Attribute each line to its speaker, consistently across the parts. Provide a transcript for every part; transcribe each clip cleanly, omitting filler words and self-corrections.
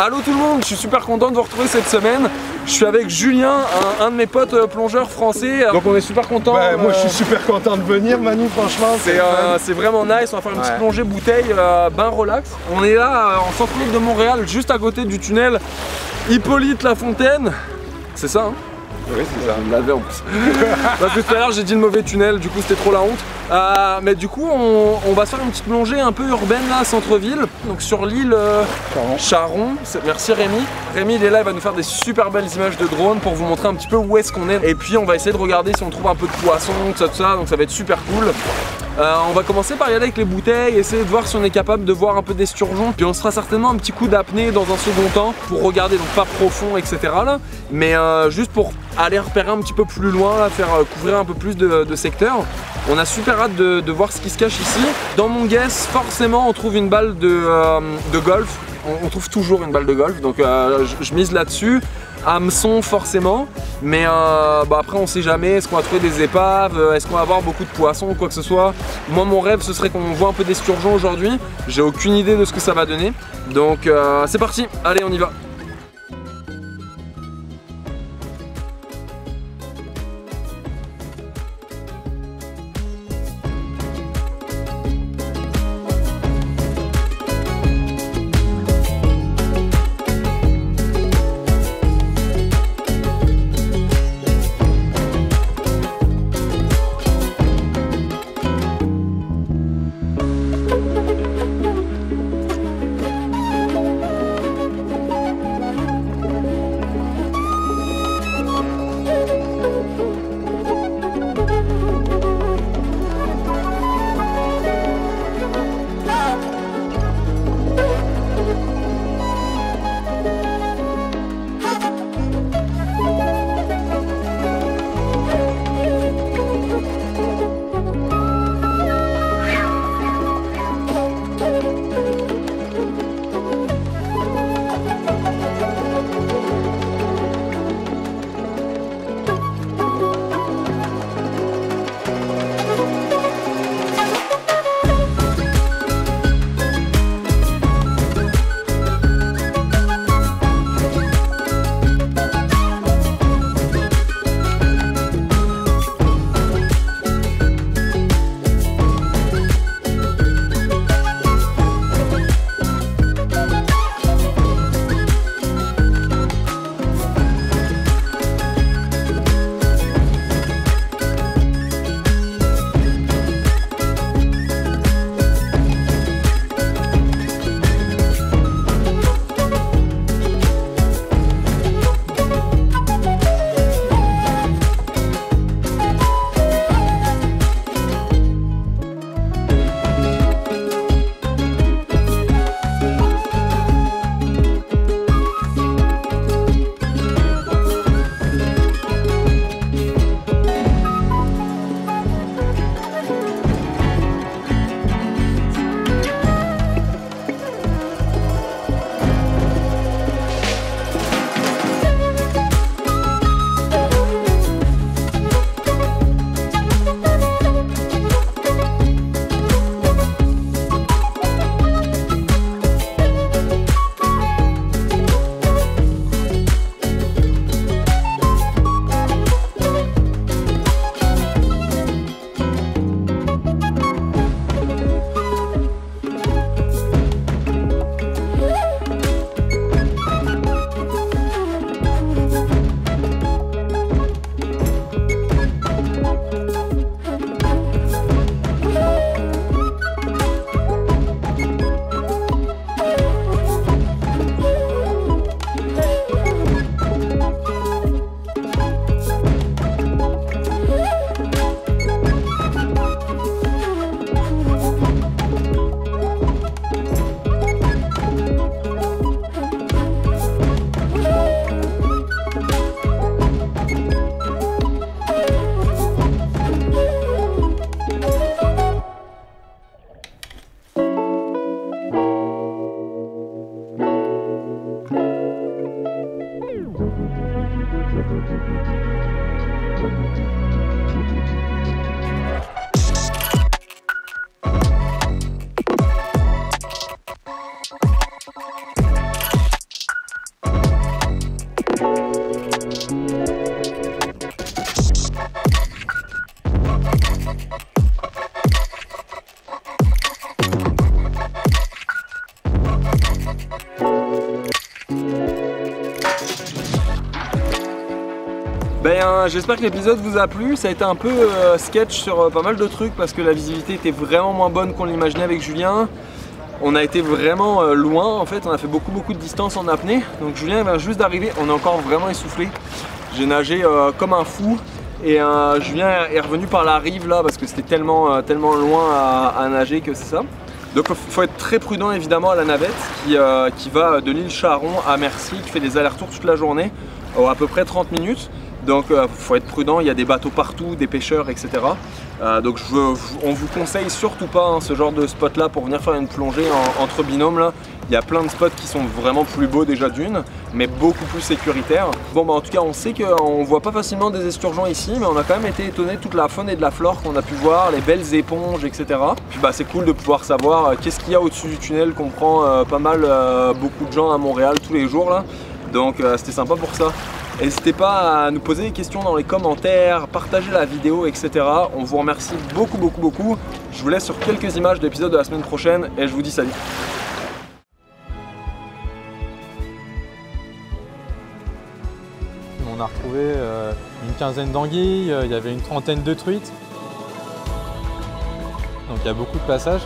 Speaker 1: Allô tout le monde, je suis super content de vous retrouver cette semaine. Je suis avec Julien, un de mes potes plongeurs français. Donc on est super content.
Speaker 2: Ouais, moi je suis super content de venir Manu, franchement.
Speaker 1: C'est vraiment nice, on va faire une petite plongée bouteille, ben relax. On est là en centre-ville de Montréal, juste à côté du tunnel Hippolyte Lafontaine. C'est ça hein?
Speaker 2: Oui, c'est ça.
Speaker 1: On l'avait en plus. Parce que tout à l'heure j'ai dit le mauvais tunnel, du coup c'était trop la honte. Mais du coup on va se faire une petite plongée un peu urbaine là, centre-ville. Donc sur l'île Charon. Merci Rémi. Rémi il est là, il va nous faire des super belles images de drone pour vous montrer un petit peu où est-ce qu'on est. Et puis on va essayer de regarder si on trouve un peu de poissons, tout ça, donc ça va être super cool. On va commencer par y aller avec les bouteilles, essayer de voir si on est capable de voir un peu d'esturgeon. Puis on se fera certainement un petit coup d'apnée dans un second temps pour regarder, donc pas profond etc là, mais juste pour aller repérer un petit peu plus loin, là, faire couvrir un peu plus de secteurs. On a super hâte de voir ce qui se cache ici. Dans mon guess, forcément on trouve une balle de golf. On trouve toujours une balle de golf, donc je mise là-dessus. Hameçon forcément, mais après on sait jamais, est-ce qu'on va trouver des épaves, est-ce qu'on va avoir beaucoup de poissons ou quoi que ce soit. Moi mon rêve ce serait qu'on voit un peu d'esturgeon aujourd'hui, j'ai aucune idée de ce que ça va donner, donc c'est parti, allez on y va. j'espère que l'épisode vous a plu. Ça a été un peu sketch sur pas mal de trucs parce que la visibilité était vraiment moins bonne qu'on l'imaginait avec Julien. On a été vraiment loin en fait, on a fait beaucoup de distance en apnée. Donc Julien vient juste d'arriver, on est encore vraiment essoufflé. J'ai nagé comme un fou et Julien est revenu par la rive là parce que c'était tellement loin à nager que c'est ça. Donc il faut être très prudent évidemment à la navette qui va de l'île Charon à Mercy, qui fait des allers-retours toute la journée, à peu près 30 minutes. Donc il faut être prudent, il y a des bateaux partout, des pêcheurs, etc. Donc on vous conseille surtout pas ce genre de spot là pour venir faire une plongée entre binômes là. Il y a plein de spots qui sont vraiment plus beaux déjà d'une, mais beaucoup plus sécuritaires. Bon bah en tout cas on sait qu'on voit pas facilement des esturgeons ici, mais on a quand même été étonné de toute la faune et de la flore qu'on a pu voir, les belles éponges, etc. Puis bah c'est cool de pouvoir savoir qu'est-ce qu'il y a au-dessus du tunnel qu'on prend pas mal beaucoup de gens à Montréal tous les jours là. Donc c'était sympa pour ça. N'hésitez pas à nous poser des questions dans les commentaires, partager la vidéo, etc. On vous remercie beaucoup. Je vous laisse sur quelques images de l'épisode de la semaine prochaine et je vous dis salut.
Speaker 3: On a retrouvé une quinzaine d'anguilles, il y avait une trentaine de truites. Donc il y a beaucoup de passages.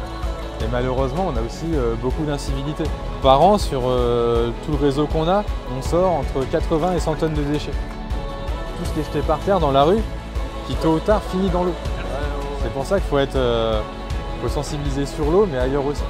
Speaker 3: Et malheureusement, on a aussi beaucoup d'incivilités. Par an, sur tout le réseau qu'on a, on sort entre 80 et 100 tonnes de déchets. Tout ce qui est jeté par terre dans la rue, qui tôt ou tard finit dans l'eau. C'est pour ça qu'il faut sensibiliser sur l'eau, mais ailleurs aussi.